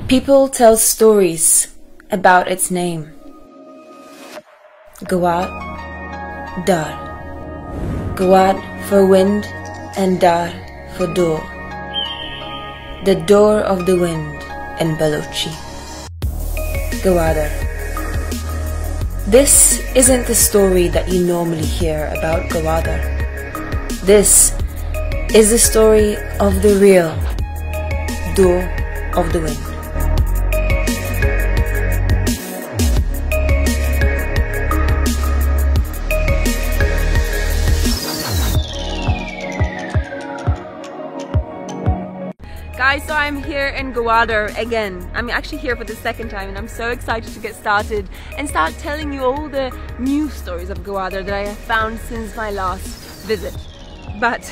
People tell stories about its name. Gwadar. Gwad for wind and Dar for door. The door of the wind in Balochi. Gwadar. This isn't the story that you normally hear about Gwadar. This is the story of the real door of the wind. Guys, so I'm here in Gwadar again. I'm actually here for the second time and I'm so excited to get started and start telling you all the new stories of Gwadar that I have found since my last visit. But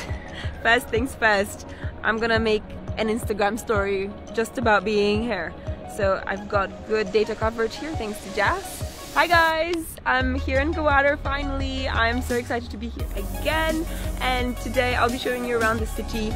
first things first, I'm gonna make an Instagram story just about being here. So I've got good data coverage here thanks to Jazz. Hi guys, I'm here in Gwadar finally. I'm so excited to be here again, and today I'll be showing you around the city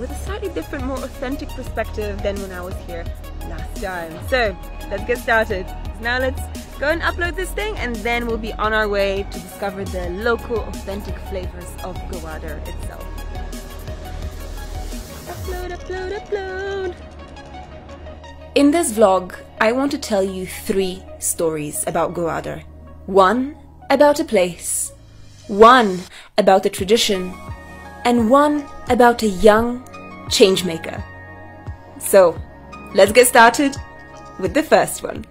with a slightly different, more authentic perspective than when I was here last time. So let's get started. Now let's go and upload this thing and then we'll be on our way to discover the local authentic flavors of Gwadar itself. Upload, upload, upload. In this vlog, I want to tell you 3 stories about Gwadar. 1 about a place, 1 about a tradition, and 1 about a young changemaker. So, let's get started with the first one.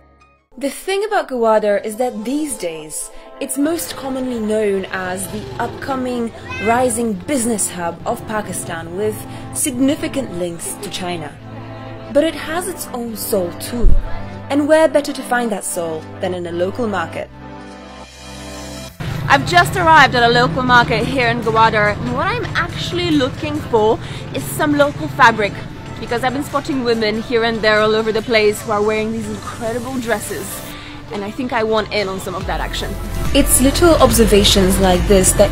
The thing about Gwadar is that these days, it's most commonly known as the upcoming rising business hub of Pakistan with significant links to China. But it has its own soul too, and where better to find that soul than in a local market? I've just arrived at a local market here in Gwadar, and what I'm actually looking for is some local fabric, because I've been spotting women here and there all over the place who are wearing these incredible dresses, and I think I want in on some of that action. It's little observations like this that,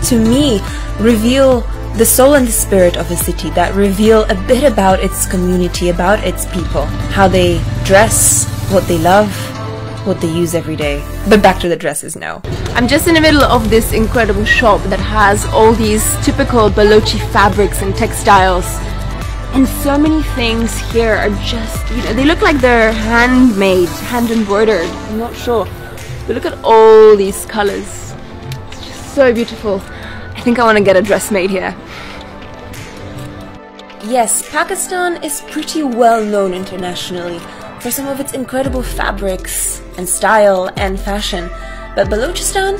to me, reveal the soul and the spirit of a city, that reveal a bit about its community, about its people, how they dress, what they love, what they use every day. But back to the dresses now. I'm just in the middle of this incredible shop that has all these typical Balochi fabrics and textiles. And so many things here are just, you know, they look like they're handmade, hand embroidered. I'm not sure. But look at all these colors. It's just so beautiful. I think I want to get a dress made here. Yes, Pakistan is pretty well known internationally for some of its incredible fabrics and style and fashion, but Balochistan,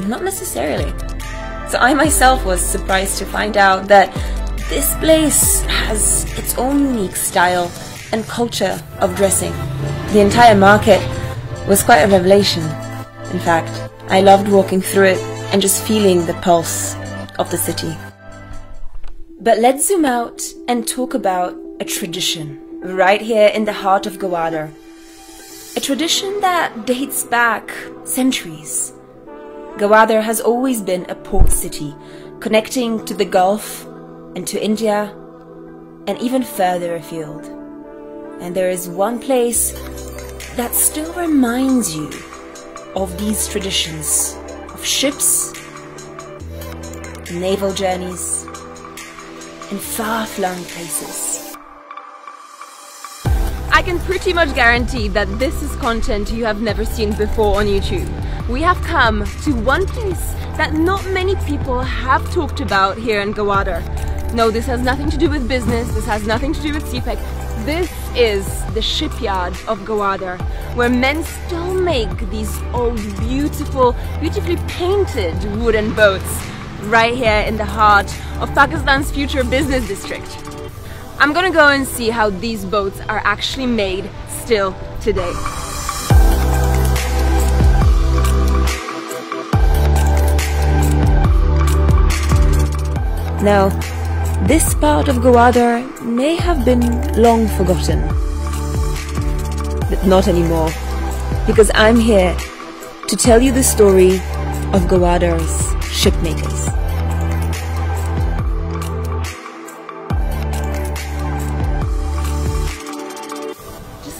not necessarily. So I myself was surprised to find out that this place has its own unique style and culture of dressing. The entire market was quite a revelation. In fact, I loved walking through it and just feeling the pulse of the city. But let's zoom out and talk about a tradition right here in the heart of Gwadar. A tradition that dates back centuries. Gwadar has always been a port city, connecting to the Gulf and to India and even further afield. And there is one place that still reminds you of these traditions, of ships, naval journeys, and far-flung places. I can pretty much guarantee that this is content you have never seen before on YouTube. We have come to one place that not many people have talked about here in Gwadar. No, this has nothing to do with business, this has nothing to do with CPEC. This is the shipyard of Gwadar, where men still make these old, beautifully painted wooden boats right here in the heart of Pakistan's future business district. I'm gonna go and see how these boats are actually made still today. Now, this part of Gwadar may have been long forgotten, but not anymore, because I'm here to tell you the story of Gwadar's shipmakers.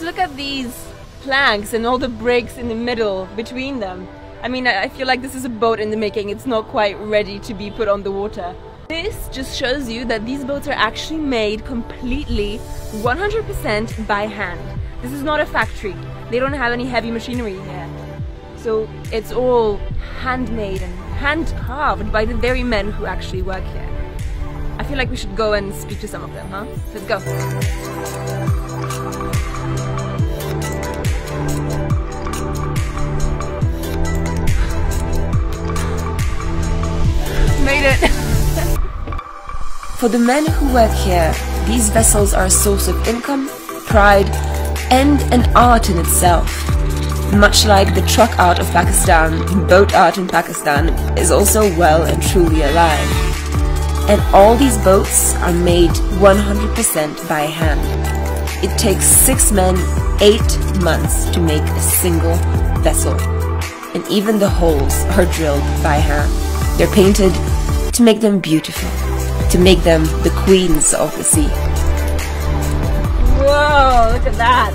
just look at these planks and all the breaks in the middle between them. I mean, I feel like this is a boat in the making. It's not quite ready to be put on the water. This just shows you that these boats are actually made completely 100% by hand. This is not a factory. They don't have any heavy machinery here. So it's all handmade and hand carved by the very men who actually work here. I feel like we should go and speak to some of them, huh? Let's go. Made it! For the men who work here, these vessels are a source of income, pride, and an art in itself. Much like the truck art of Pakistan, boat art in Pakistan is also well and truly alive. And all these boats are made 100% by hand. It takes 6 men 8 months to make a single vessel. And even the holes are drilled by hand. They're painted to make them beautiful, to make them the queens of the sea. Whoa, look at that!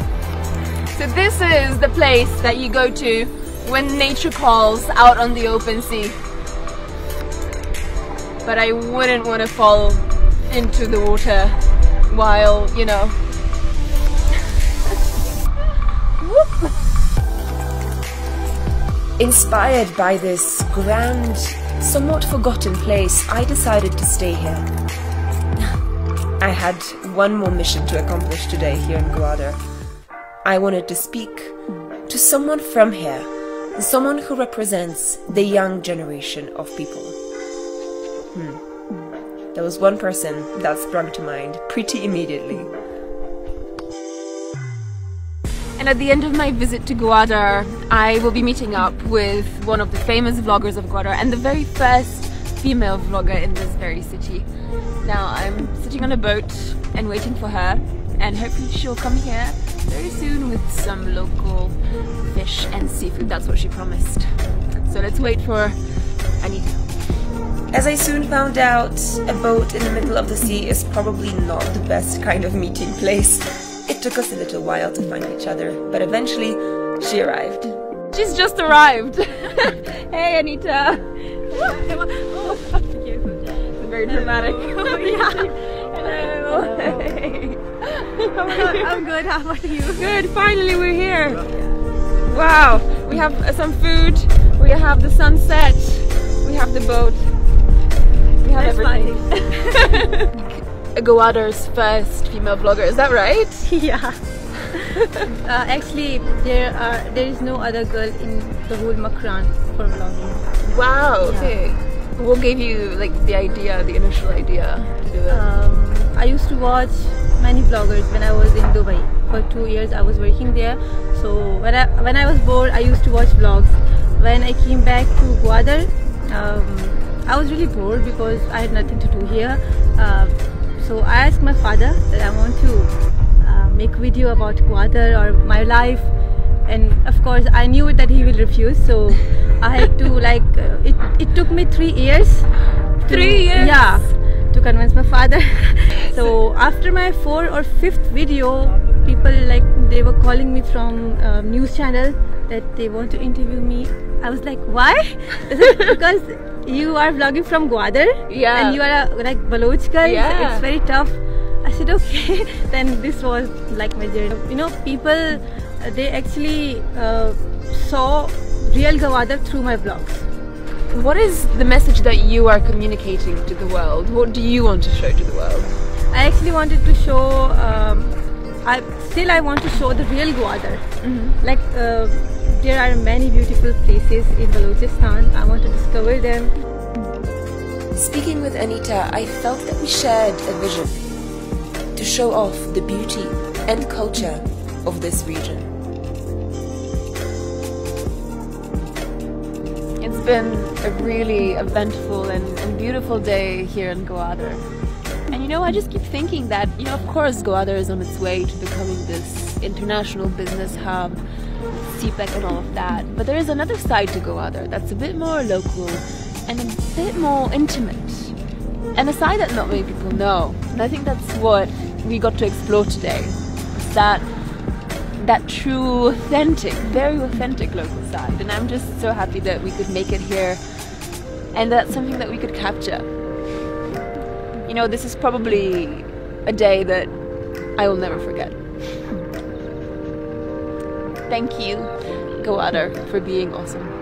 So this is the place that you go to when nature calls out on the open sea. But I wouldn't want to fall into the water while, you know. Inspired by this grand, somewhat forgotten place, I decided to stay here. I had one more mission to accomplish today here in Gwadar. I wanted to speak to someone from here, someone who represents the young generation of people. There was one person that sprung to mind pretty immediately. And at the end of my visit to Gwadar, I will be meeting up with one of the famous vloggers of Gwadar and the very first female vlogger in this very city. Now I'm sitting on a boat and waiting for her, and hopefully she'll come here very soon with some local fish and seafood. That's what she promised. So let's wait for Anita. As I soon found out, a boat in the middle of the sea is probably not the best kind of meeting place. It took us a little while to find each other, but eventually she arrived. She's just arrived. Hey Anita. Oh, thank you. It's very dramatic. Oh, yeah. Hello. Hey. I'm good. How about you? Good. Finally, we're here. Wow. We have some food. We have the sunset. We have the boat. We have everything. Gwadar's first female vlogger. Is that right? Yeah. Actually, there is no other girl in the whole Makran for vlogging. Wow. Yeah. Okay. What gave you like the initial idea to do it? I used to watch many vloggers when I was in Dubai. For 2 years I was working there. So when I was bored, I used to watch vlogs. When I came back to Gwadar, I was really bored because I had nothing to do here. So I asked my father that I want to make a video about Gwadar or my life, and of course I knew that he will refuse. So I had to it took me 3 years. 3 years? Yeah, to convince my father. So after my 4th or 5th video, people they were calling me from news channel that they want to interview me. I was like, why? Because you are vlogging from Gwadar, yeah, and you are a Baloch girl, yeah. It's very tough. I said okay. Then this was like my journey. You know, people they actually saw real Gwadar through my vlogs. What is the message that you are communicating to the world? What do you want to show to the world? I actually wanted to show. I want to show the real Gwadar. There are many beautiful places in Balochistan. I want to discover them. Speaking with Anita, I felt that we shared a vision to show off the beauty and culture of this region. It's been a really eventful and beautiful day here in Gwadar. And you know, I just keep thinking that, you know, of course Gwadar is on its way to becoming this international business hub, CPEC and all of that. But there is another side to Gwadar that's a bit more local and a bit more intimate. And a side that not many people know. And I think that's what we got to explore today. Is that that true, authentic, very authentic local side. And I'm just so happy that we could make it here, and that's something that we could capture. You know, this is probably a day that I will never forget. Thank you, Gwadar, for being awesome.